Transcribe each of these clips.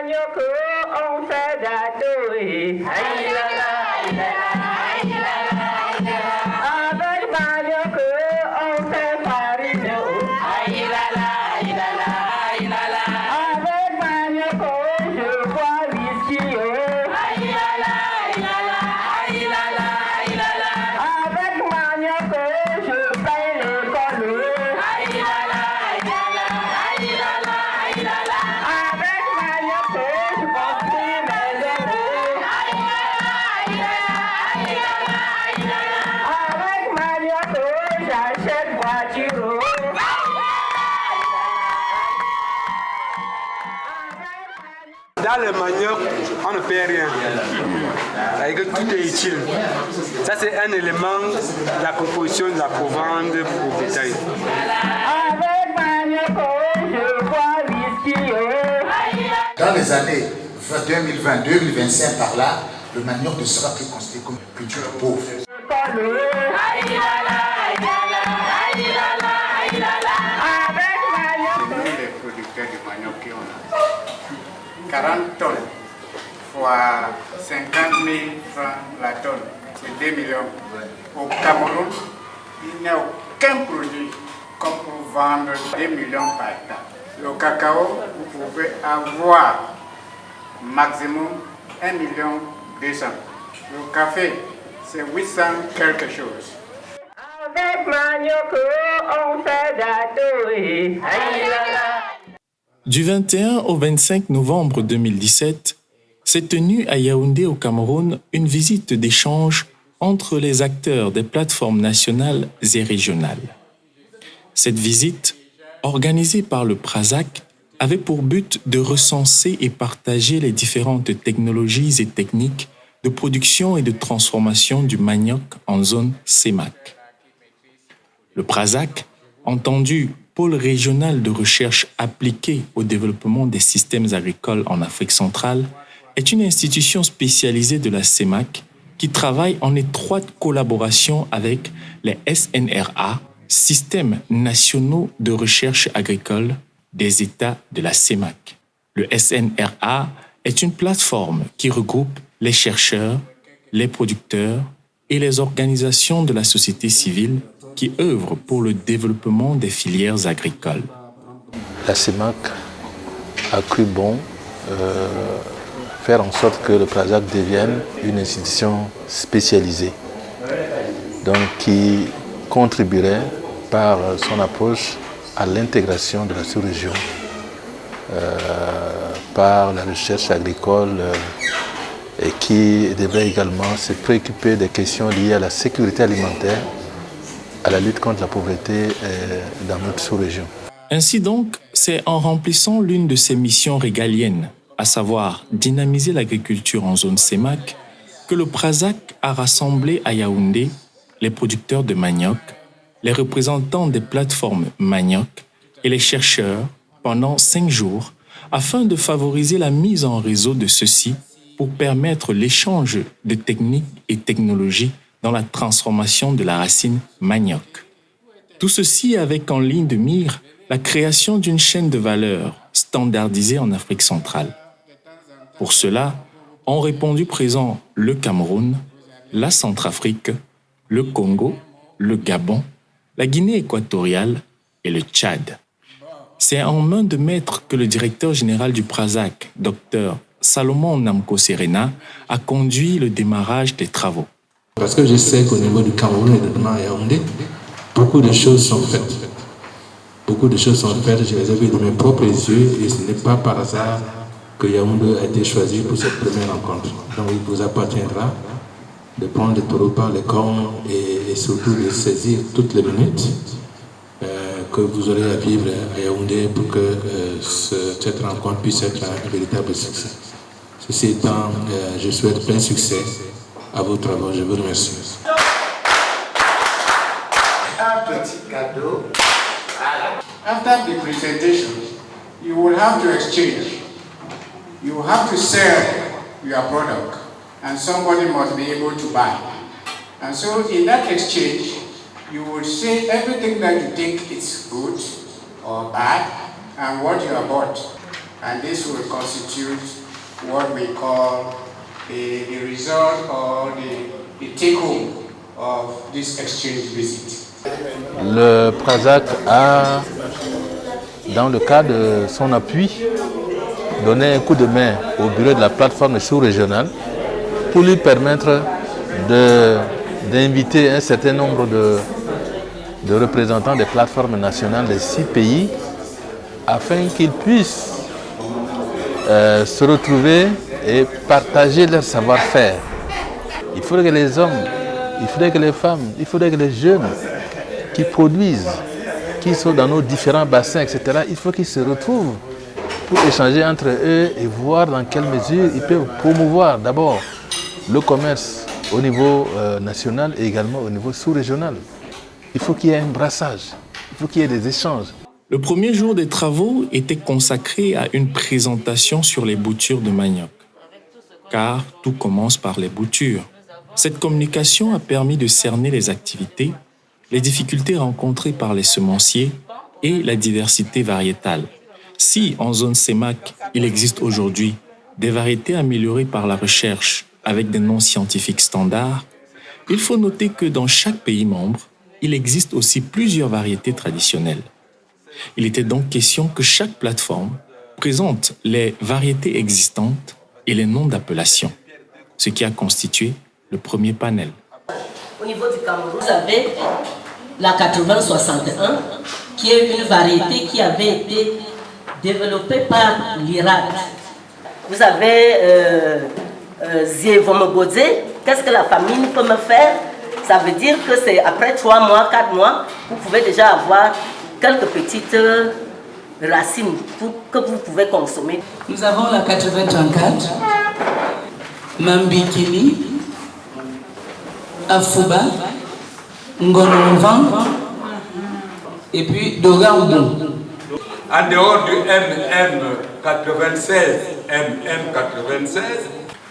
manioc, on fait d'adouer. Avec manioc, on fait farine. Avec manioc, je bois whisky. Avec manioc, je paye l'école. Avec manioc, je construis mes aînés. Avec manioc, j'achète voiture. Dans le manioc, on ne paie rien. C'est-à-dire que tout est utile. Ça, c'est un élément de la composition de la provende pour bétail. Avec manioc, je bois whisky. Dans les années 2020-2025 par là, le manioc ne sera plus considéré comme une culture pauvre. Les producteurs du manioc qui ont 40 tonnes fois 50 000 francs la tonne, c'est 2 millions. Au Cameroun, il n'y a aucun produit comme pour vendre 2 millions par hectare. Le cacao, vous pouvez avoir maximum 1 million 200. Le café, c'est 800 quelque chose. Avec manioc, on fait d'adouer. Du 21 au 25 novembre 2017, s'est tenue à Yaoundé au Cameroun une visite d'échange entre les acteurs des plateformes nationales et régionales. Cette visite, organisée par le PRASAC, avait pour but de recenser et partager les différentes technologies et techniques de production et de transformation du manioc en zone CEMAC. Le PRASAC, entendu Pôle régional de recherche appliquée au développement des systèmes agricoles en Afrique centrale, est une institution spécialisée de la CEMAC qui travaille en étroite collaboration avec les SNRA, Systèmes nationaux de recherche agricole des États de la CEMAC. Le SNRA est une plateforme qui regroupe les chercheurs, les producteurs et les organisations de la société civile qui œuvrent pour le développement des filières agricoles. La CEMAC a cru bon faire en sorte que le PRASAC devienne une institution spécialisée, donc qui contribuerait par son approche à l'intégration de la sous-région, par la recherche agricole et qui devrait également se préoccuper des questions liées à la sécurité alimentaire, à la lutte contre la pauvreté dans notre sous-région. Ainsi donc, c'est en remplissant l'une de ses missions régaliennes, à savoir dynamiser l'agriculture en zone CEMAC, que le PRASAC a rassemblé à Yaoundé les producteurs de manioc, les représentants des plateformes manioc et les chercheurs pendant 5 jours afin de favoriser la mise en réseau de ceux-ci pour permettre l'échange de techniques et technologies dans la transformation de la racine manioc. Tout ceci avec en ligne de mire la création d'une chaîne de valeur standardisée en Afrique centrale. Pour cela, ont répondu présent le Cameroun, la Centrafrique, le Congo, le Gabon, la Guinée équatoriale et le Tchad. C'est en main de maître que le directeur général du PRASAC, Dr Salomon Namco Serena, a conduit le démarrage des travaux. Parce que je sais qu'au niveau du Cameroun et de Yaoundé, beaucoup de choses sont faites. Beaucoup de choses sont faites, je les ai vues de mes propres yeux et ce n'est pas par hasard que Yaoundé a été choisi pour cette première rencontre. Donc il vous appartiendra de prendre le taureau par les cornes et surtout de saisir toutes les minutes que vous aurez à vivre à Yaoundé pour que cette rencontre puisse être un véritable succès. Ceci étant, je souhaite plein succès à vos travaux. Je vous remercie. Un petit cadeau. After the presentation, you will have to exchange. You will have to sell your product, and somebody must be able to buy. And so, in that exchange, you will say everything that you think is good or bad, and what you have bought. and this will constitute what we call the result or the take-home of this exchange visit. Le PRASAC a, dans le cadre de son appui, donné un coup de main au bureau de la plateforme sous-régionale pour lui permettre d'inviter un certain nombre de représentants des plateformes nationales des 6 pays afin qu'ils puissent se retrouver et partager leur savoir-faire. Il faudrait que les hommes, il faudrait que les femmes, il faudrait que les jeunes qui produisent, qui sont dans nos différents bassins, etc., il faut qu'ils se retrouvent pour échanger entre eux et voir dans quelle mesure ils peuvent promouvoir d'abord le commerce au niveau national et également au niveau sous-régional. Il faut qu'il y ait un brassage, il faut qu'il y ait des échanges. Le premier jour des travaux était consacré à une présentation sur les boutures de manioc. Car tout commence par les boutures. Cette communication a permis de cerner les activités, les difficultés rencontrées par les semenciers et la diversité variétale. Si en zone CEMAC, il existe aujourd'hui des variétés améliorées par la recherche avec des noms scientifiques standards, il faut noter que dans chaque pays membre, il existe aussi plusieurs variétés traditionnelles. Il était donc question que chaque plateforme présente les variétés existantes et les noms d'appellation, ce qui a constitué le premier panel. Au niveau du Cameroun, vous avez la 8061, qui est une variété qui avait été développée par l'Irak. Vous avez Zievomobodze. Qu'est-ce que la famine peut me faire? Ça veut dire que c'est après 3 mois, 4 mois, vous pouvez déjà avoir quelques petites racines que vous pouvez consommer. Nous avons la 8034, Mambikili, Afuba, Ngonomvan et puis Dogaoudou. En dehors du MM96, MM96,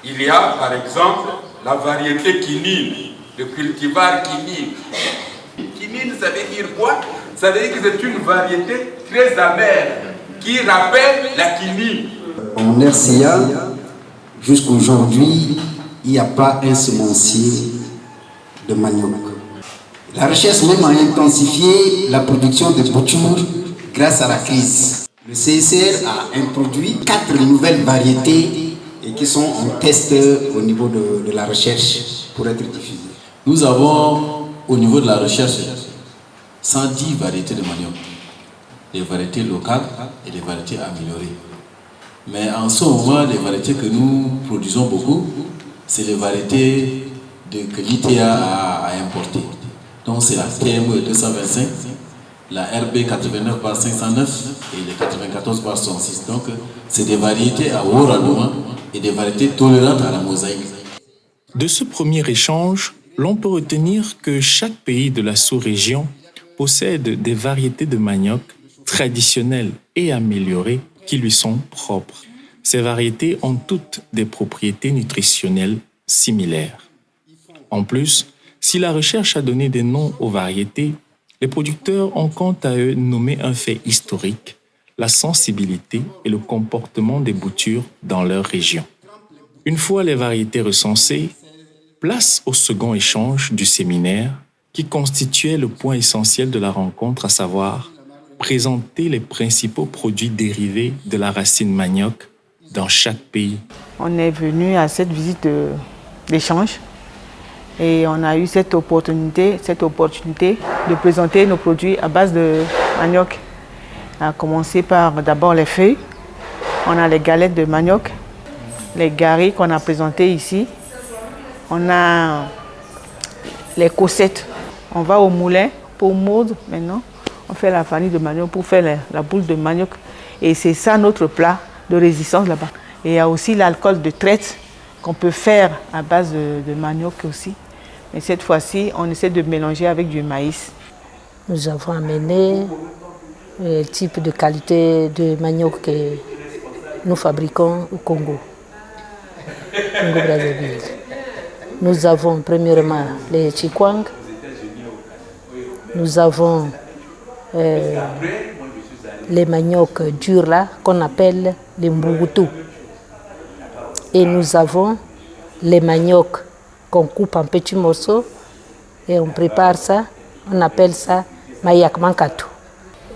il y a par exemple la variété quinine, le cultivar quinine. Quinine, ça veut dire quoi? Ça veut dire que c'est une variété très amère qui rappelle la quinine. En RCA, jusqu'aujourd'hui, il n'y a pas un semencier de manioc. La recherche même a intensifié la production de boutures grâce à la crise. Le CSR a introduit 4 nouvelles variétés et qui sont en test au niveau de la recherche pour être diffusées. Nous avons au niveau de la recherche 110 variétés de manioc, des variétés locales et des variétés améliorées. Mais en ce moment, les variétés que nous produisons beaucoup, c'est les variétés que l'ITA a importées. Donc c'est la TME 225, la RB 89/509 et les 94/106. Donc c'est des variétés à haut rendement et des variétés tolérantes à la mosaïque. De ce premier échange, l'on peut retenir que chaque pays de la sous-région possède des variétés de manioc traditionnelles et améliorées qui lui sont propres. Ces variétés ont toutes des propriétés nutritionnelles similaires. En plus, si la recherche a donné des noms aux variétés, les producteurs ont quant à eux nommé un fait historique, la sensibilité et le comportement des boutures dans leur région. Une fois les variétés recensées, place au second échange du séminaire qui constituait le point essentiel de la rencontre, à savoir présenter les principaux produits dérivés de la racine manioc dans chaque pays. On est venu à cette visite d'échange et on a eu cette opportunité de présenter nos produits à base de manioc. On a commencé par d'abord les feuilles, on a les galettes de manioc, les garis qu'on a présentés ici, on a les cossettes. On va au moulin pour moudre maintenant. On fait la farine de manioc pour faire la boule de manioc. Et c'est ça notre plat de résistance là-bas. Et il y a aussi l'alcool de traite qu'on peut faire à base de manioc aussi. Mais cette fois-ci, on essaie de mélanger avec du maïs. Nous avons amené le type de qualité de manioc que nous fabriquons au Congo, Congo-Brazzaville. Nous avons premièrement les chikwang, nous avons les maniocs durs là qu'on appelle le mburutu. Et nous avons les maniocs qu'on coupe en petits morceaux et on prépare ça, on appelle ça mayak mankatu.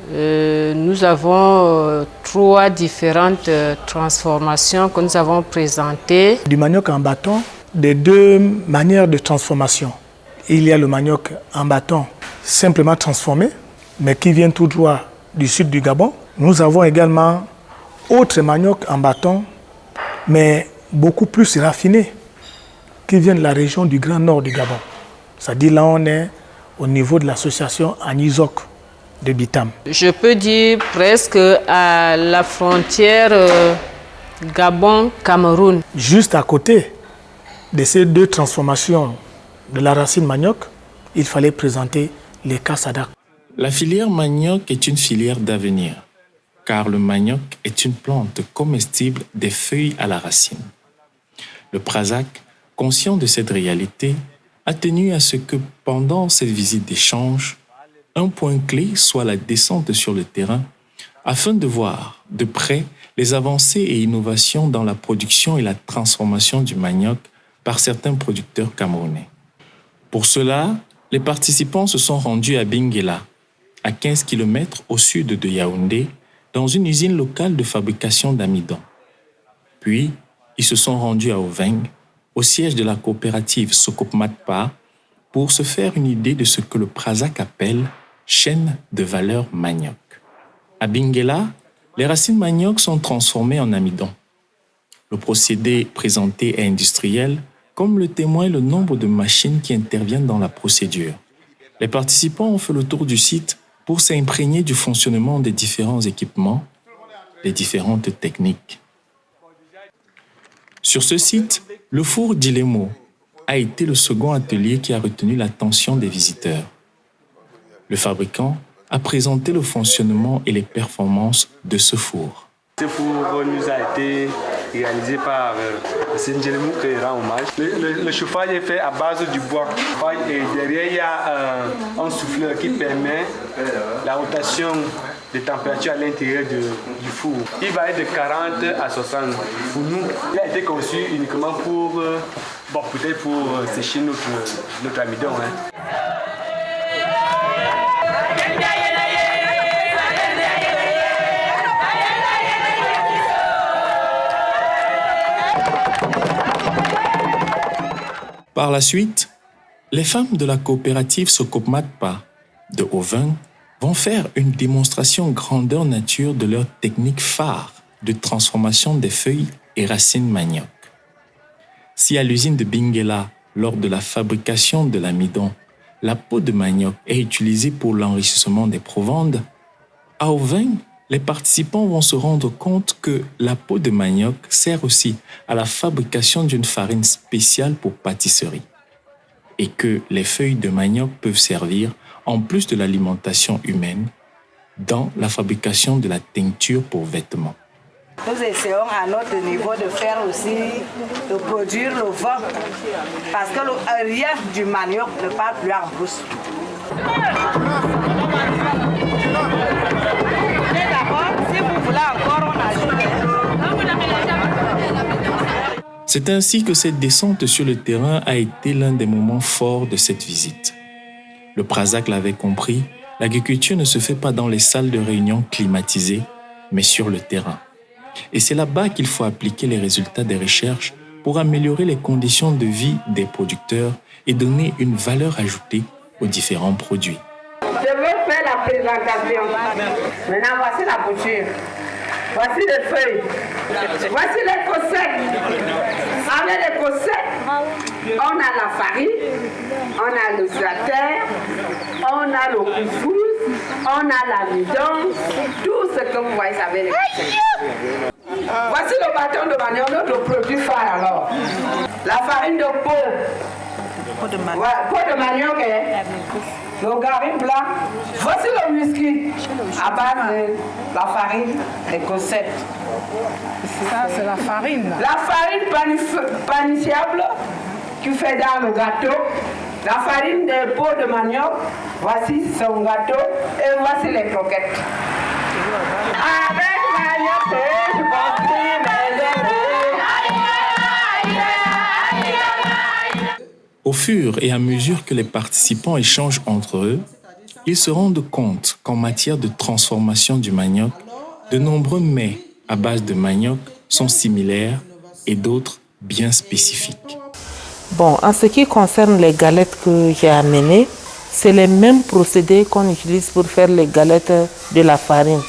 Nous avons 3 différentes transformations que nous avons présentées. Du manioc en bâton, des 2 manières de transformation. Il y a le manioc en bâton simplement transformé, mais qui vient tout droit du sud du Gabon. Nous avons également autres manioc en bâton, mais beaucoup plus raffinés, qui viennent de la région du Grand Nord du Gabon. C'est-à-dire là on est au niveau de l'association Anisok de Bitam. Je peux dire presque à la frontière Gabon-Cameroun. Juste à côté de ces 2 transformations de la racine manioc, il fallait présenter les Kassadak. La filière manioc est une filière d'avenir, car le manioc est une plante comestible des feuilles à la racine. Le Prasac, conscient de cette réalité, a tenu à ce que pendant cette visite d'échange, un point clé soit la descente sur le terrain afin de voir de près les avancées et innovations dans la production et la transformation du manioc par certains producteurs camerounais. Pour cela, les participants se sont rendus à Benguela, à 15 km au sud de Yaoundé, dans une usine locale de fabrication d'amidon. Puis, ils se sont rendus à Oveng, au siège de la coopérative Sokopmatpa, pour se faire une idée de ce que le Prasac appelle chaîne de valeur manioc. À Benguela, les racines manioc sont transformées en amidon. Le procédé présenté est industriel, comme le témoigne le nombre de machines qui interviennent dans la procédure. Les participants ont fait le tour du site pour s'imprégner du fonctionnement des différents équipements, des différentes techniques. Sur ce site, le four d'Ilemo a été le second atelier qui a retenu l'attention des visiteurs. Le fabricant a présenté le fonctionnement et les performances de ce four. Ce four nous a été réalisé par Sinjelmou qui rend hommage. Le chauffage est fait à base du bois. Et derrière, il y a un souffleur qui permet la rotation des températures à l'intérieur du four. Il va être de 40 à 60. Pour nous, il a été conçu uniquement pour, peut-être pour sécher notre amidon. Par la suite, les femmes de la coopérative Sokopmatpa de Oveng vont faire une démonstration grandeur nature de leur technique phare de transformation des feuilles et racines manioc. Si à l'usine de Benguela, lors de la fabrication de l'amidon, la peau de manioc est utilisée pour l'enrichissement des provandes, à Oveng, les participants vont se rendre compte que la peau de manioc sert aussi à la fabrication d'une farine spéciale pour pâtisserie et que les feuilles de manioc peuvent servir, en plus de l'alimentation humaine, dans la fabrication de la teinture pour vêtements. Nous essayons à notre niveau de faire aussi, de produire le vin, parce que rien du manioc ne part plus en brousse. C'est ainsi que cette descente sur le terrain a été l'un des moments forts de cette visite. Le Prasac l'avait compris, l'agriculture ne se fait pas dans les salles de réunion climatisées, mais sur le terrain. Et c'est là-bas qu'il faut appliquer les résultats des recherches pour améliorer les conditions de vie des producteurs et donner une valeur ajoutée aux différents produits. Je veux faire la présentation. Maintenant, voici la bouture. Voici les feuilles. Voici les cossettes. Avec les cossettes, on a la farine, on a le zlater, on a le couscous, on a l'amidon, tout ce que vous voyez avec les cossettes. Voici le bâton de manioc, notre produit phare alors. La farine de peau. Peau de manioc, le garin blanc. Voici le whisky à base de la farine des cossettes. Ça, c'est la farine. Là. La farine panifiable qui fait dans le gâteau. La farine de peau de manioc. Voici son gâteau et voici les croquettes. Avec manioc, je pense. Au fur et à mesure que les participants échangent entre eux, ils se rendent compte qu'en matière de transformation du manioc, de nombreux mets à base de manioc sont similaires et d'autres bien spécifiques. Bon, en ce qui concerne les galettes que j'ai amenées, c'est les mêmes procédés qu'on utilise pour faire les galettes de la farine.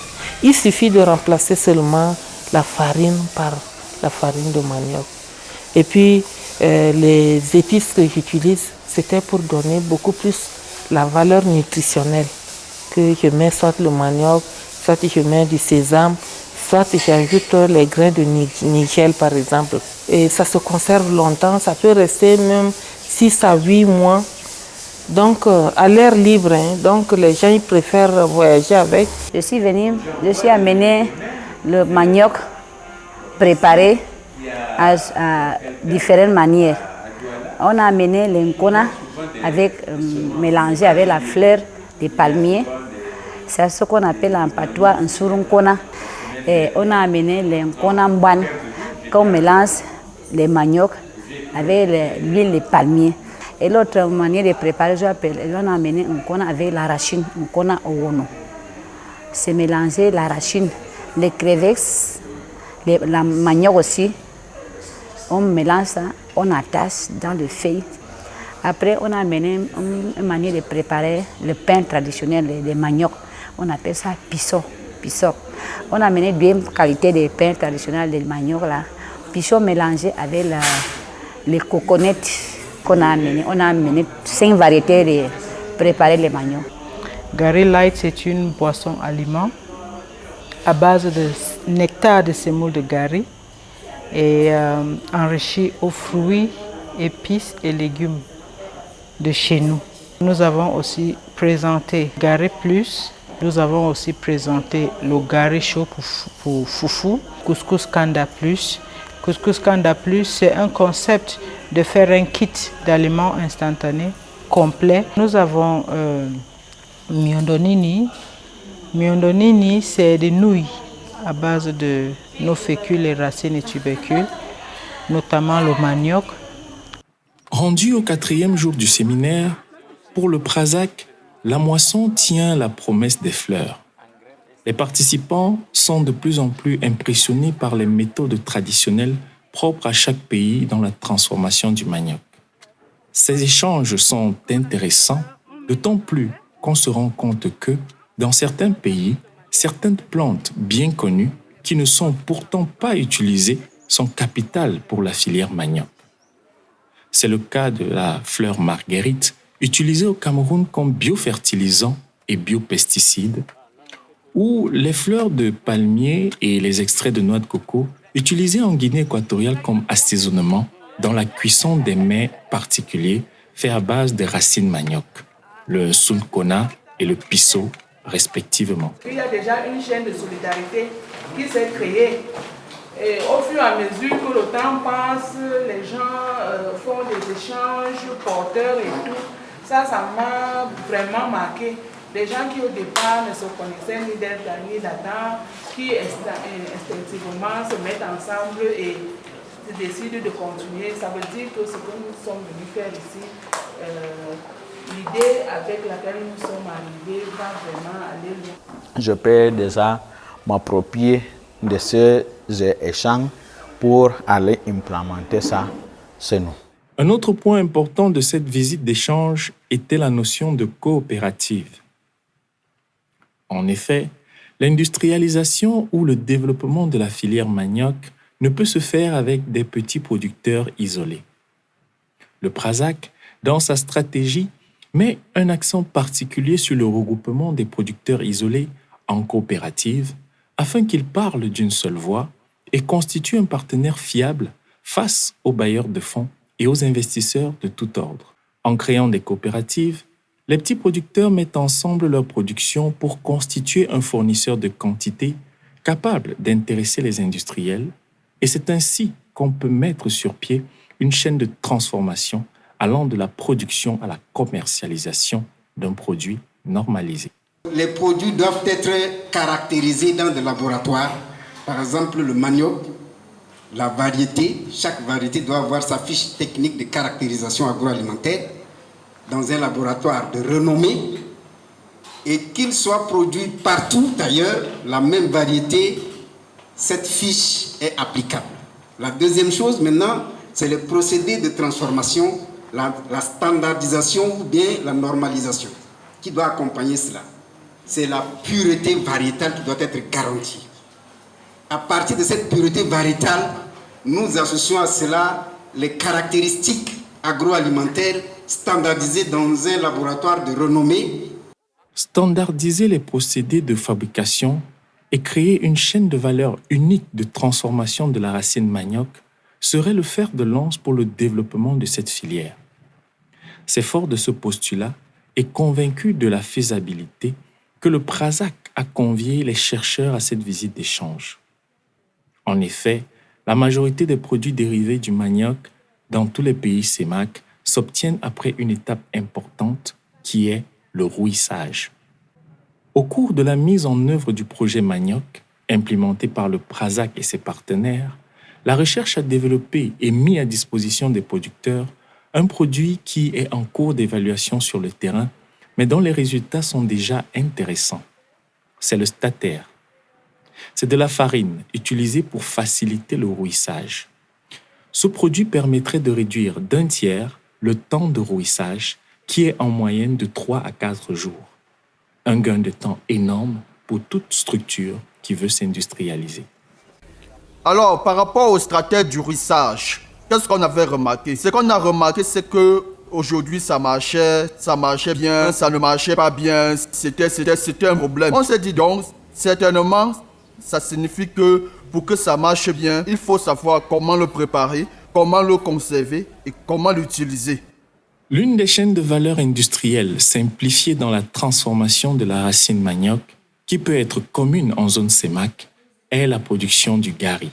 Il suffit de remplacer seulement la farine par la farine de manioc. Et puis, les épices que j'utilise, c'était pour donner beaucoup plus la valeur nutritionnelle. Que je mets soit le manioc, soit je mets du sésame, soit j'ajoute les grains de nigel par exemple. Et ça se conserve longtemps, ça peut rester même 6 à 8 mois. Donc à l'air libre, donc les gens ils préfèrent voyager avec. Je suis amené le manioc préparé à différentes manières. On a amené l'encona mélangé avec la fleur des palmiers. C'est ce qu'on appelle en patois un surunkona. Et on a amené l'encona mban qu'on mélange les maniocs avec l'huile de palmier. Et l'autre manière de préparer, on a amené un cona avec l'arachide, un cona owono. C'est mélanger l'arachide, les crevettes, la manioc aussi. On mélange ça, on attache dans le feuille. Après, on a amené une manière de préparer le pain traditionnel des manioc. On appelle ça piso. On a amené deux qualités de pain traditionnel des manioc là. Piso mélangé avec les coconuts qu'on a amené. On a amené 5 variétés de préparer les manioc. Gari Light, c'est une boisson aliment à base de nectar de semoule de gari et enrichie aux fruits, épices et légumes de chez nous. Nous avons aussi présenté Gari Plus. Nous avons aussi présenté le Gari chaud pour foufou, Couscous Kanda Plus. Couscous Kanda Plus, c'est un concept de faire un kit d'aliments instantanés complet. Nous avons Miondonini. Miondonini, c'est des nouilles à base de nos fécules et racines et tubercules, notamment le manioc. Rendu au 4e jour du séminaire, pour le Prasac, la moisson tient la promesse des fleurs. Les participants sont de plus en plus impressionnés par les méthodes traditionnelles propres à chaque pays dans la transformation du manioc. Ces échanges sont intéressants, d'autant plus qu'on se rend compte que, dans certains pays, certaines plantes bien connues qui ne sont pourtant pas utilisées sont capitales pour la filière manioc. C'est le cas de la fleur marguerite, utilisée au Cameroun comme biofertilisant et biopesticide, ou les fleurs de palmier et les extraits de noix de coco utilisés en Guinée équatoriale comme assaisonnement dans la cuisson des mets particuliers faits à base de racines manioc, le sunkona et le piso respectivement. Il y a déjà une chaîne de solidarité qui s'est créée. Et au fur et à mesure que le temps passe, les gens font des échanges porteurs et tout. Ça m'a vraiment marqué. Des gens qui au départ ne se connaissaient ni d'Elta ni d'Adam, qui instinctivement se mettent ensemble et décident de continuer. Ça veut dire que ce que nous sommes venus faire ici, l'idée avec laquelle nous sommes arrivés va vraiment aller loin. Je peux déjà m'approprier de ces échanges pour aller implémenter ça chez nous. Un autre point important de cette visite d'échange était la notion de coopérative. En effet, l'industrialisation ou le développement de la filière manioc ne peut se faire avec des petits producteurs isolés. Le Prasac, dans sa stratégie, met un accent particulier sur le regroupement des producteurs isolés en coopérative afin qu'ils parlent d'une seule voix et constituent un partenaire fiable face aux bailleurs de fonds et aux investisseurs de tout ordre. En créant des coopératives, les petits producteurs mettent ensemble leur production pour constituer un fournisseur de quantité capable d'intéresser les industriels, et c'est ainsi qu'on peut mettre sur pied une chaîne de transformation allant de la production à la commercialisation d'un produit normalisé. Les produits doivent être caractérisés dans des laboratoires, par exemple le manioc, la variété, chaque variété doit avoir sa fiche technique de caractérisation agroalimentaire dans un laboratoire de renommée et qu'il soit produit partout ailleurs, la même variété, cette fiche est applicable. La deuxième chose maintenant, c'est le procédé de transformation, la standardisation ou bien la normalisation qui doit accompagner cela. C'est la pureté variétale qui doit être garantie. À partir de cette pureté variétale, nous associons à cela les caractéristiques agroalimentaires standardisées dans un laboratoire de renommée. Standardiser les procédés de fabrication et créer une chaîne de valeur unique de transformation de la racine manioc serait le fer de lance pour le développement de cette filière. C'est fort de ce postulat et convaincu de la faisabilité que le PRASAC a convié les chercheurs à cette visite d'échange. En effet, la majorité des produits dérivés du manioc dans tous les pays CEMAC s'obtiennent après une étape importante qui est le rouissage. Au cours de la mise en œuvre du projet manioc, implémenté par le PRASAC et ses partenaires, la recherche a développé et mis à disposition des producteurs un produit qui est en cours d'évaluation sur le terrain, mais dont les résultats sont déjà intéressants. C'est le statère. C'est de la farine utilisée pour faciliter le rouissage. Ce produit permettrait de réduire d'un tiers le temps de rouissage, qui est en moyenne de 3 à 4 jours. Un gain de temps énorme pour toute structure qui veut s'industrialiser. Alors, par rapport au stratège du rouissage, qu'est-ce qu'on avait remarqué? Ce qu'on a remarqué, c'est que aujourd'hui ça marchait bien, ça ne marchait pas bien, c'était un problème. On s'est dit donc, certainement, ça signifie que pour que ça marche bien, il faut savoir comment le préparer, comment le conserver et comment l'utiliser. L'une des chaînes de valeur industrielle simplifiée dans la transformation de la racine manioc, qui peut être commune en zone CEMAC, est la production du gari,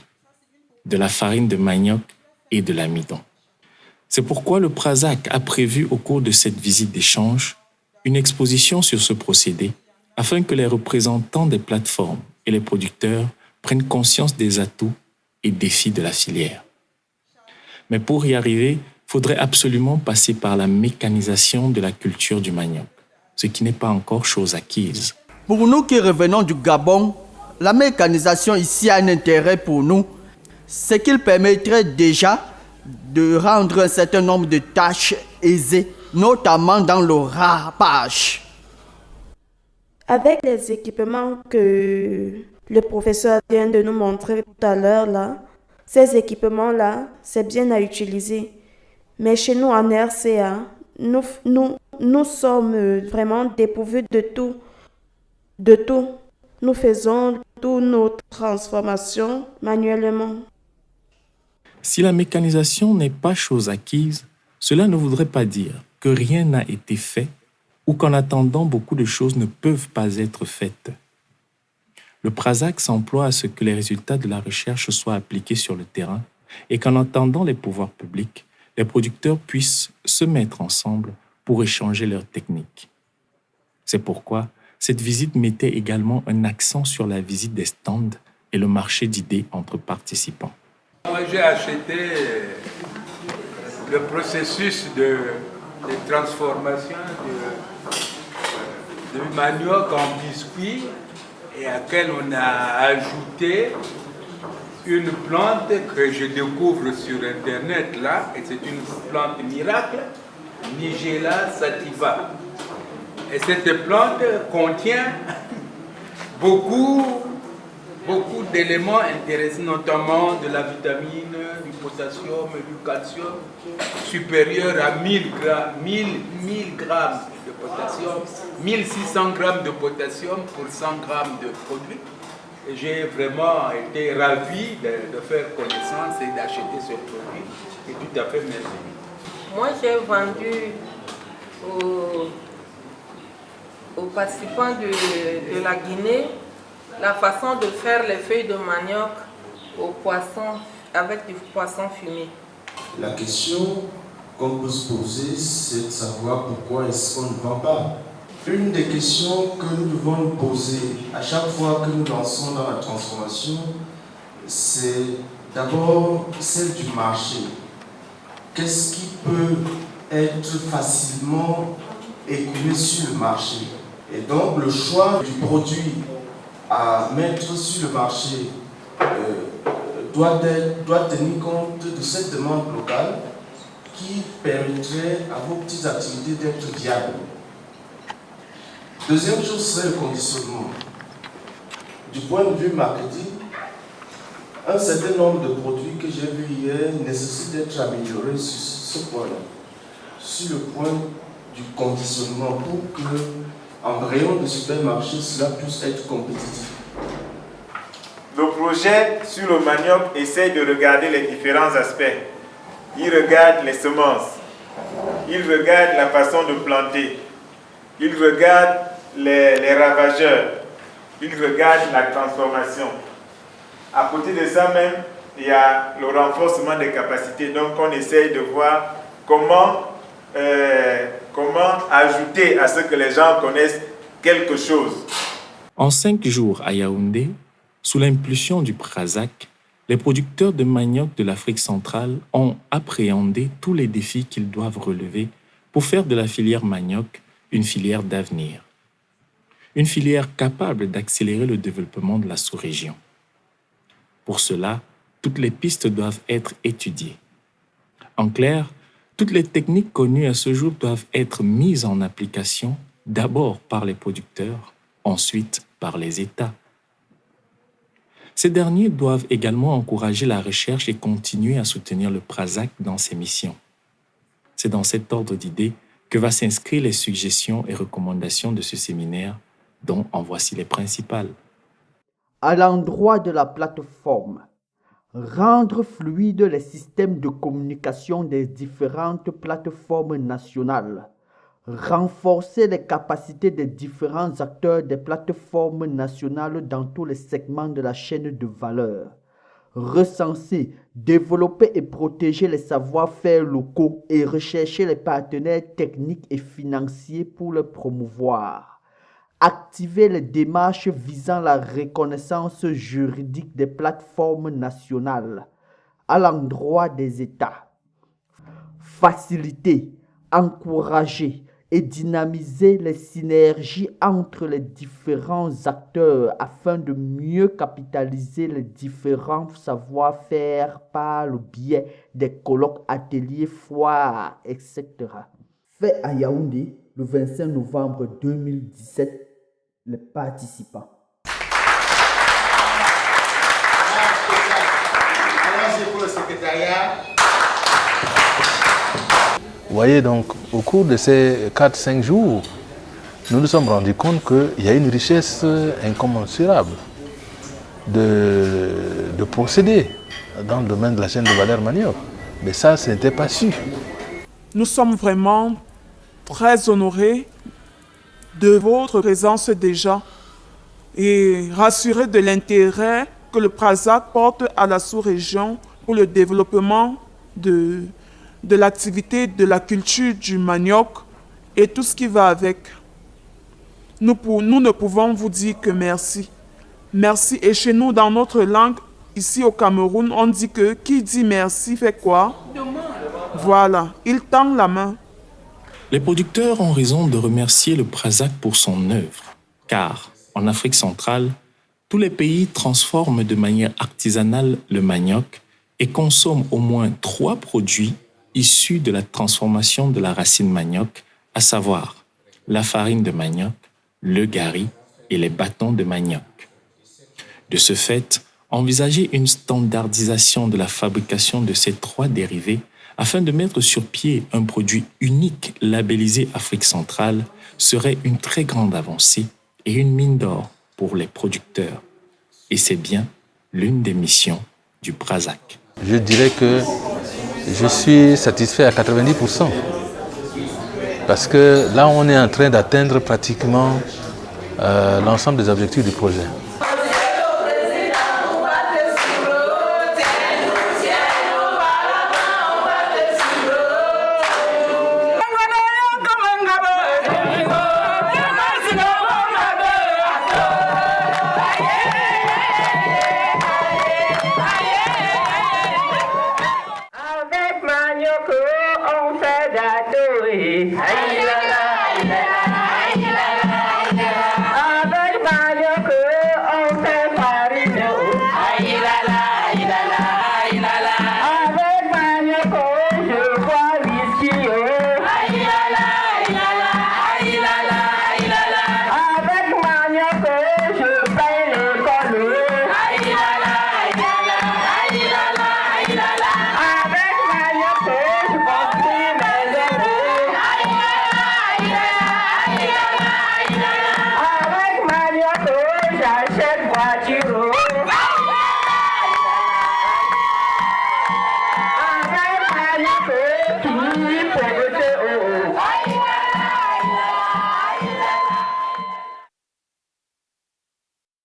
de la farine de manioc et de l'amidon. C'est pourquoi le PRASAC a prévu au cours de cette visite d'échange une exposition sur ce procédé afin que les représentants des plateformes et les producteurs prennent conscience des atouts et défis de la filière. Mais pour y arriver, il faudrait absolument passer par la mécanisation de la culture du manioc, ce qui n'est pas encore chose acquise. Pour nous qui revenons du Gabon, la mécanisation ici a un intérêt pour nous, ce qu'il permettrait déjà de rendre un certain nombre de tâches aisées, notamment dans le râpage. Avec les équipements que le professeur vient de nous montrer tout à l'heure, là, ces équipements-là, c'est bien à utiliser. Mais chez nous en RCA, nous sommes vraiment dépourvus de tout. Nous faisons toutes nos transformations manuellement. Si la mécanisation n'est pas chose acquise, cela ne voudrait pas dire que rien n'a été fait ou qu'en attendant, beaucoup de choses ne peuvent pas être faites. Le PRASAC s'emploie à ce que les résultats de la recherche soient appliqués sur le terrain et qu'en attendant les pouvoirs publics, les producteurs puissent se mettre ensemble pour échanger leurs techniques. C'est pourquoi cette visite mettait également un accent sur la visite des stands et le marché d'idées entre participants. Moi, j'ai acheté le processus de transformation de manioc en biscuit et à laquelle on a ajouté une plante que je découvre sur Internet là, et c'est une plante miracle, Nigella sativa. Et cette plante contient beaucoup d'éléments intéressants, notamment de la vitamine, du potassium, du calcium, supérieur à 1000 grammes de potassium, 1600 grammes de potassium pour 100 grammes de produit. Et j'ai vraiment été ravi de faire connaissance et d'acheter ce produit, qui est tout à fait merveilleux. Moi, j'ai vendu aux participants de la Guinée la façon de faire les feuilles de manioc au poisson avec du poisson fumé. La question qu'on peut se poser, c'est de savoir pourquoi est-ce qu'on ne vend pas. Une des questions que nous devons nous poser à chaque fois que nous lançons dans la transformation, c'est D'abord, celle du marché. Qu'est-ce qui peut être facilement écoulé sur le marché? Et donc, le choix du produit à mettre sur le marché doit tenir compte de cette demande locale qui permettrait à vos petites activités d'être viables. Deuxième chose serait le conditionnement. Du point de vue marketing, un certain nombre de produits que j'ai vus hier nécessitent d'être améliorés sur ce point-là, sur le point du conditionnement pour que, en rayon de supermarché, cela puisse être compétitif. Le projet sur le manioc essaye de regarder les différents aspects. Il regarde les semences, il regarde la façon de planter, il regarde les ravageurs, il regarde la transformation. À côté de ça même, il y a le renforcement des capacités. Donc on essaye de voir comment ajouter à ce que les gens connaissent quelque chose. En 5 jours à Yaoundé, sous l'impulsion du PRASAC, les producteurs de manioc de l'Afrique centrale ont appréhendé tous les défis qu'ils doivent relever pour faire de la filière manioc une filière d'avenir. Une filière capable d'accélérer le développement de la sous-région. Pour cela, toutes les pistes doivent être étudiées. En clair, toutes les techniques connues à ce jour doivent être mises en application d'abord par les producteurs, ensuite par les États. Ces derniers doivent également encourager la recherche et continuer à soutenir le PRASAC dans ses missions. C'est dans cet ordre d'idées que va s'inscrire les suggestions et recommandations de ce séminaire, dont en voici les principales. À l'endroit de la plateforme, rendre fluide les systèmes de communication des différentes plateformes nationales, renforcer les capacités des différents acteurs des plateformes nationales dans tous les segments de la chaîne de valeur, recenser, développer et protéger les savoir-faire locaux et rechercher les partenaires techniques et financiers pour le promouvoir, activer les démarches visant la reconnaissance juridique des plateformes nationales à l'endroit des États, faciliter, encourager et dynamiser les synergies entre les différents acteurs afin de mieux capitaliser les différents savoir-faire par le biais des colloques, ateliers, foires, etc. Fait à Yaoundé le 25 novembre 2017, les participants. Pour le secrétariat. Vous voyez, donc, au cours de ces 4-5 jours, nous nous sommes rendus compte qu'il y a une richesse incommensurable de procédés dans le domaine de la chaîne de valeur manioc. Mais ça, ce n'était pas su. Nous sommes vraiment très honorés de votre présence déjà et rassurés de l'intérêt que le PRASAC porte à la sous-région pour le développement de l'activité, de la culture du manioc et tout ce qui va avec. Nous ne pouvons vous dire que merci. Merci. Et chez nous, dans notre langue, ici au Cameroun, on dit que qui dit merci fait quoi? Voilà, il tend la main. Les producteurs ont raison de remercier le PRASAC pour son œuvre, car en Afrique centrale, tous les pays transforment de manière artisanale le manioc et consomment au moins 3 produits issus de la transformation de la racine manioc, à savoir la farine de manioc, le gari et les bâtons de manioc. De ce fait, envisager une standardisation de la fabrication de ces 3 dérivés afin de mettre sur pied un produit unique labellisé Afrique centrale serait une très grande avancée et une mine d'or pour les producteurs. Et c'est bien l'une des missions du PRASAC. Je dirais que je suis satisfait à 90%. Parce que là, on est en train d'atteindre pratiquement l'ensemble des objectifs du projet. oui. Avec manioc, on fait farine.